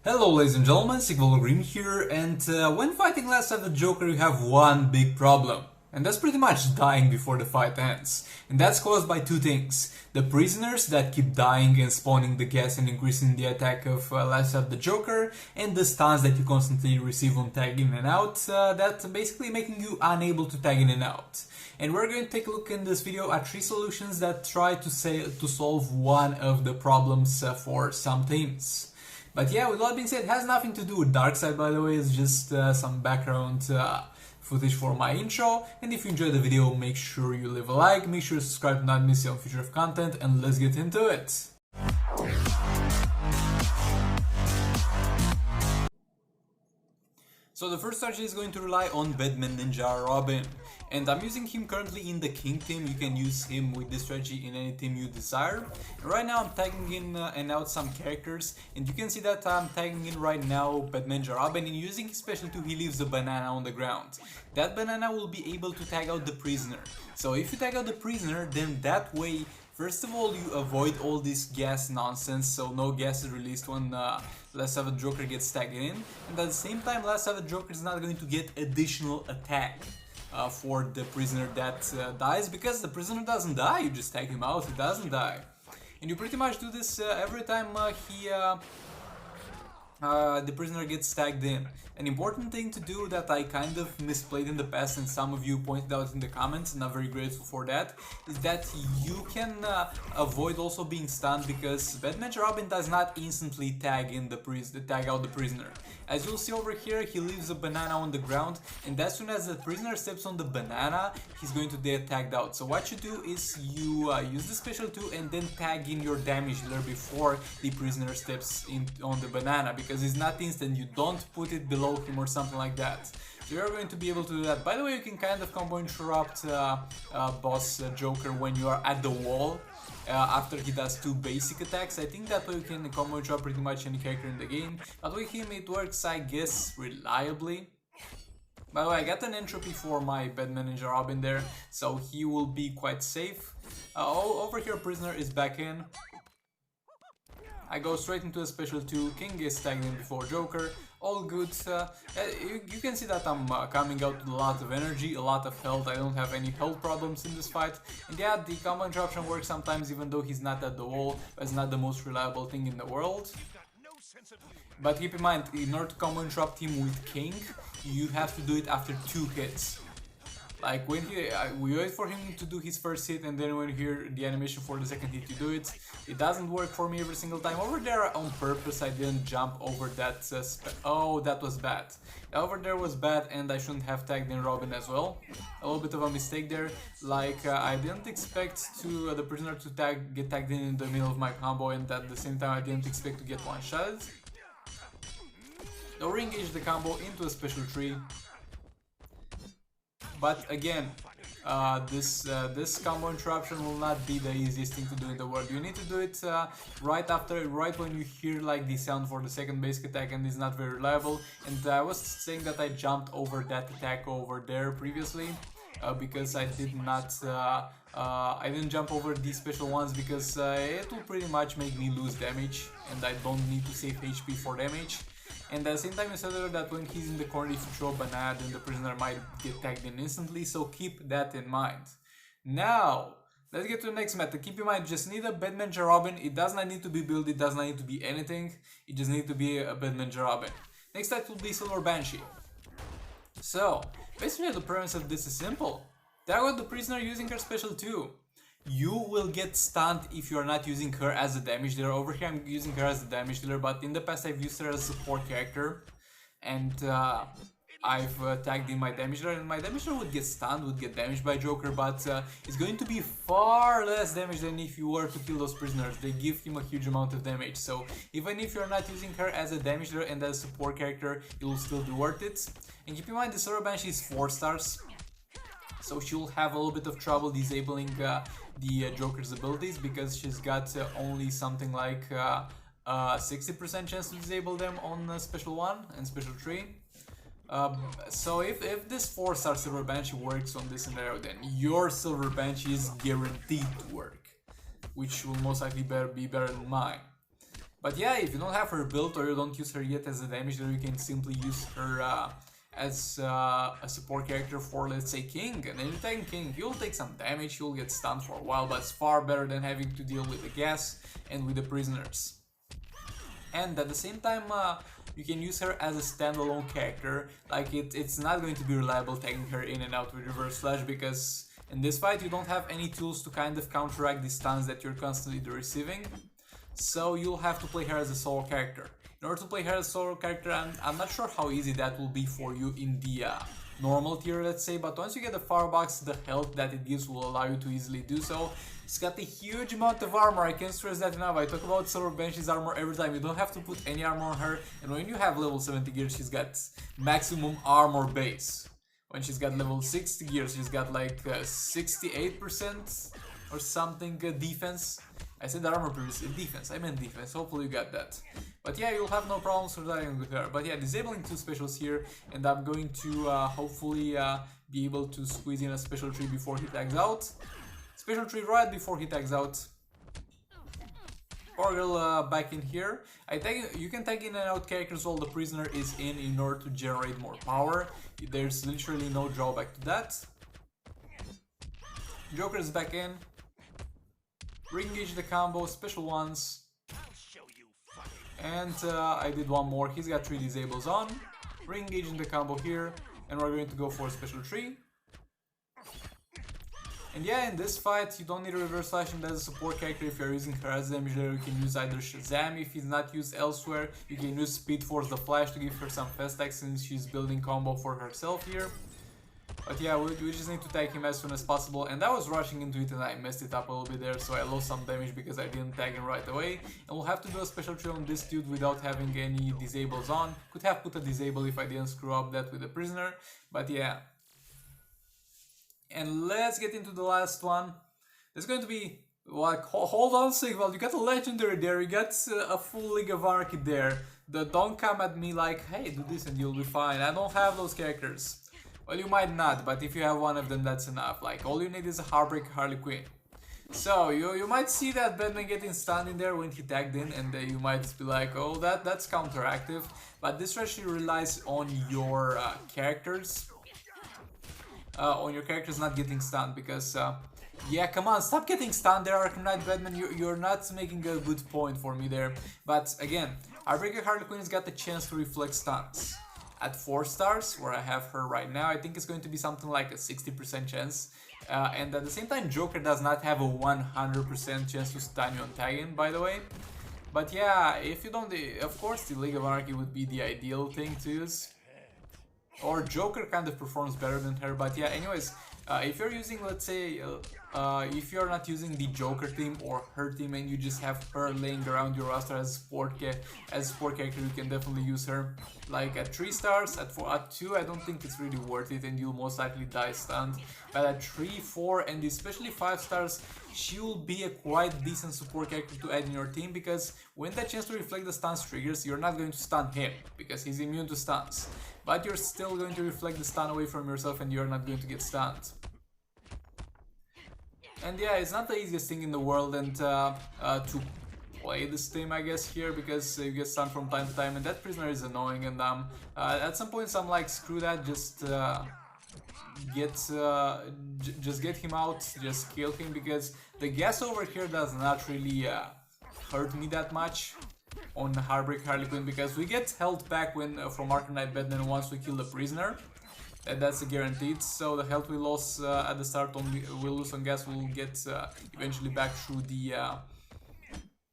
Hello ladies and gentlemen, Green here, and when fighting Last of the Joker you have one big problem. And that's pretty much dying before the fight ends. And that's caused by two things. The prisoners that keep dying and spawning the gas and increasing the attack of Last of the Joker, and the stuns that you constantly receive on tag in and out, that basically making you unable to tag in and out. And we're going to take a look in this video at 3 solutions that try to solve one of the problems for some teams. But yeah, with all that being said, it has nothing to do with Darkseid, by the way. It's just some background footage for my intro. And if you enjoyed the video, make sure you leave a like, make sure to subscribe to not miss out on future content, and let's get into it. So the first strategy is going to rely on Batman Ninja Robin, and I'm using him currently in the King team. You can use him with this strategy in any team you desire. And right now I'm tagging in and out some characters, and you can see that I'm tagging in right now Batman Ninja Robin, and using his special 2 he leaves a banana on the ground. That banana will be able to tag out the prisoner. So if you tag out the prisoner, then that way, first of all, you avoid all this gas nonsense, so no gas is released when Last of the Joker gets tagged in, and at the same time Last of the Joker is not going to get additional attack for the prisoner that dies, because the prisoner doesn't die, you just tag him out, he doesn't die. And you pretty much do this every time the prisoner gets tagged in. An important thing to do that I kind of misplayed in the past, and some of you pointed out in the comments, and I'm very grateful for that, is that you can avoid also being stunned, because Batman Robin does not instantly tag out the prisoner. As you'll see over here, he leaves a banana on the ground, and as soon as the prisoner steps on the banana, he's going to get tagged out. So what you do is you use the special 2 and then tag in your damage dealer before the prisoner steps in on the banana, because it's not instant. You don't put it below him or something like that. So you're going to be able to do that. By the way, you can kind of combo interrupt boss Joker when you are at the wall after he does 2 basic attacks. I think that way you can combo interrupt pretty much any character in the game. But with him it works, I guess, reliably. By the way, I got an entropy for my Batman Ninja Robin there, so he will be quite safe. Over here, prisoner is back in. I go straight into a special 2, King gets tagged in before Joker, all good. You can see that I'm coming out with a lot of energy, a lot of health. I don't have any health problems in this fight. And yeah, the combo interruption works sometimes even though he's not at the wall. It's not the most reliable thing in the world. But keep in mind, in order to combo interrupt him with King, you have to do it after 2 hits. Like when we wait for him to do his first hit, and then when you hear the animation for the second hit you do it. It doesn't work for me every single time. Over there on purpose I didn't jump over that oh, that was bad. Over there was bad, and I shouldn't have tagged in Robin as well. A little bit of a mistake there. Like I didn't expect to the prisoner to get tagged in the middle of my combo, and at the same time I didn't expect to get one shot. Now re-engage the combo into a special 3. But again, this combo interruption will not be the easiest thing to do in the world. You need to do it right when you hear like the sound for the second basic attack, and it's not very reliable. And I was saying that I jumped over that attack over there previously because I didn't jump over these special ones, because it will pretty much make me lose damage, and I don't need to save HP for damage. And at the same time, you said that when he's in the corner, if you throw a banana, then the prisoner might get tagged in instantly, so keep that in mind. Now, let's get to the next method. Keep in mind, just need a Batman Robin. It does not need to be build, it does not need to be anything. It just needs to be a Batman Robin. Next type will be Silver Banshee. So, basically the premise of this is simple. Tag out the prisoner using her special 2. You will get stunned if you are not using her as a damage dealer. Over here I'm using her as a damage dealer, but in the past I've used her as a support character. And I've tagged in my damage dealer, and my damage dealer would get stunned, would get damaged by Joker, but it's going to be far less damage than if you were to kill those prisoners. They give him a huge amount of damage, so even if you're not using her as a damage dealer and as a support character, it will still be worth it. And keep in mind, the Silver Banshee is 4 stars. So she'll have a little bit of trouble disabling the Joker's abilities, because she's got only something like 60% chance to disable them on Special 1 and Special 3. So if this 4-star Silver Banshee works on this scenario, then your Silver Banshee is guaranteed to work, which will most likely be better than mine. But yeah, if you don't have her built or you don't use her yet as a damage dealer, you can simply use her as a support character for, let's say, King. And then you're taking King, you'll take some damage, you'll get stunned for a while, but it's far better than having to deal with the gas and with the prisoners. And at the same time, you can use her as a standalone character. Like it's not going to be reliable taking her in and out with reverse flash, because in this fight you don't have any tools to kind of counteract the stuns that you're constantly receiving. So you'll have to play her as a solo character. In order to play her as a solo character, I'm not sure how easy that will be for you in the normal tier, let's say, but once you get the firebox, the health that it gives will allow you to easily do so. It's got a huge amount of armor, I can't stress that enough. I talk about Silver Banshee's armor every time. You don't have to put any armor on her, and when you have level 70 gear, she's got maximum armor base. When she's got level 60 gear, she's got like 68% or something defense. I said armor previously, defense, I meant defense, hopefully you got that. But yeah, you'll have no problems surviving with her. But yeah, disabling 2 specials here, and I'm going to hopefully be able to squeeze in a special tree before he tags out. Special tree right before he tags out. Orgel back in here. You can tag in and out characters while the prisoner is in order to generate more power. There's literally no drawback to that. Joker is back in. Re-engage the combo, special ones. And I did one more. He's got 3 disables on. Re-engaging the combo here. And we're going to go for a special tree. And yeah, in this fight, you don't need a reverse slash as a support character. If you're using her as a damage dealer, you can use either Shazam if he's not used elsewhere. You can use Speed Force the Flash to give her some fast attack since she's building combo for herself here. But yeah, we just need to tag him as soon as possible, and I was rushing into it and I messed it up a little bit there, so I lost some damage because I didn't tag him right away. And we'll have to do a special tree on this dude without having any disables on. Could have put a disable if I didn't screw up that with the prisoner, but yeah. And let's get into the last one. There's going to be, like, hold on a second, well, you got a legendary there, you got a full League of Anarchy there. Don't come at me like, hey, do this and you'll be fine. I don't have those characters. Well, you might not, but if you have one of them, that's enough. Like, all you need is a Heartbreak Harley Quinn. So, you might see that Batman getting stunned in there when he tagged in, and you might be like, oh, that's counteractive. But this actually relies on your characters. On your characters not getting stunned, because, yeah, come on, stop getting stunned there, Arkham Knight Batman, you're not making a good point for me there. But, again, Heartbreak Harley Quinn has got the chance to reflect stuns. At 4 stars, where I have her right now, I think it's going to be something like a 60% chance. And at the same time, Joker does not have a 100% chance to stun you on tagging, by the way. But yeah, if you don't, of course the League of Anarchy would be the ideal thing to use. Or Joker kind of performs better than her, but yeah, anyways, if you're using, let's say, if you're not using the Joker team or her team and you just have her laying around your roster as a support character, you can definitely use her. Like at 3 stars, at 2, I don't think it's really worth it and you'll most likely die stunned. But at 3, 4 and especially 5 stars, she will be a quite decent support character to add in your team, because when that chance to reflect the stuns triggers, you're not going to stun him, because he's immune to stuns. But you're still going to reflect the stun away from yourself and you're not going to get stunned. And yeah, it's not the easiest thing in the world and to play this team, I guess, here, because you get stunned from time to time and that prisoner is annoying, and at some points I'm like, screw that, just get him out, just kill him, because the gas over here does not really hurt me that much on Heartbreak Harley Quinn, because we get health back from Arkham Knight Batman once we kill the prisoner. That's a guaranteed, so the health we lost at the start we'll lose on gas, we'll get eventually back through the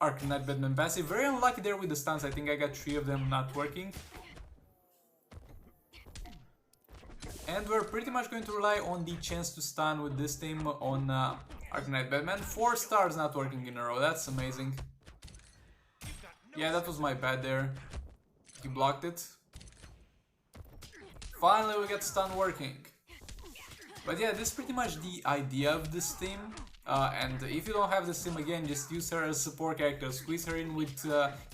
Arkham Knight Batman passive. Very unlucky there with the stuns, I think I got 3 of them not working. And we're pretty much going to rely on the chance to stun with this team on Arkham Knight Batman. 4 stars not working in a row, that's amazing. Yeah, that was my bad there. He blocked it. Finally we got stun working. But yeah, this is pretty much the idea of this team. And if you don't have the sim again, just use her as a support character. Squeeze her in with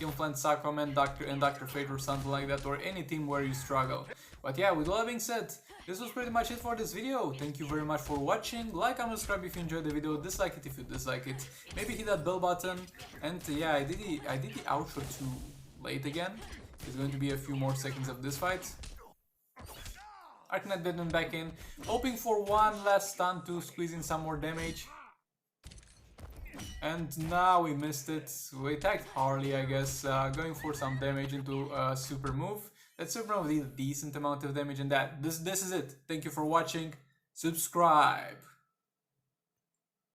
Implant Sacrament, Dr. Fate or something like that, or any team where you struggle. But yeah, with all that being said, this was pretty much it for this video. Thank you very much for watching. Like and subscribe if you enjoyed the video. Dislike it if you dislike it. Maybe hit that bell button. And yeah, I did the outro too late again. It's going to be a few more seconds of this fight. Arknight Deadman back in, hoping for one last stun to squeeze in some more damage. And now we missed it. We attacked Harley, I guess, going for some damage into a super move. That super move did a decent amount of damage, and this is it. Thank you for watching. Subscribe.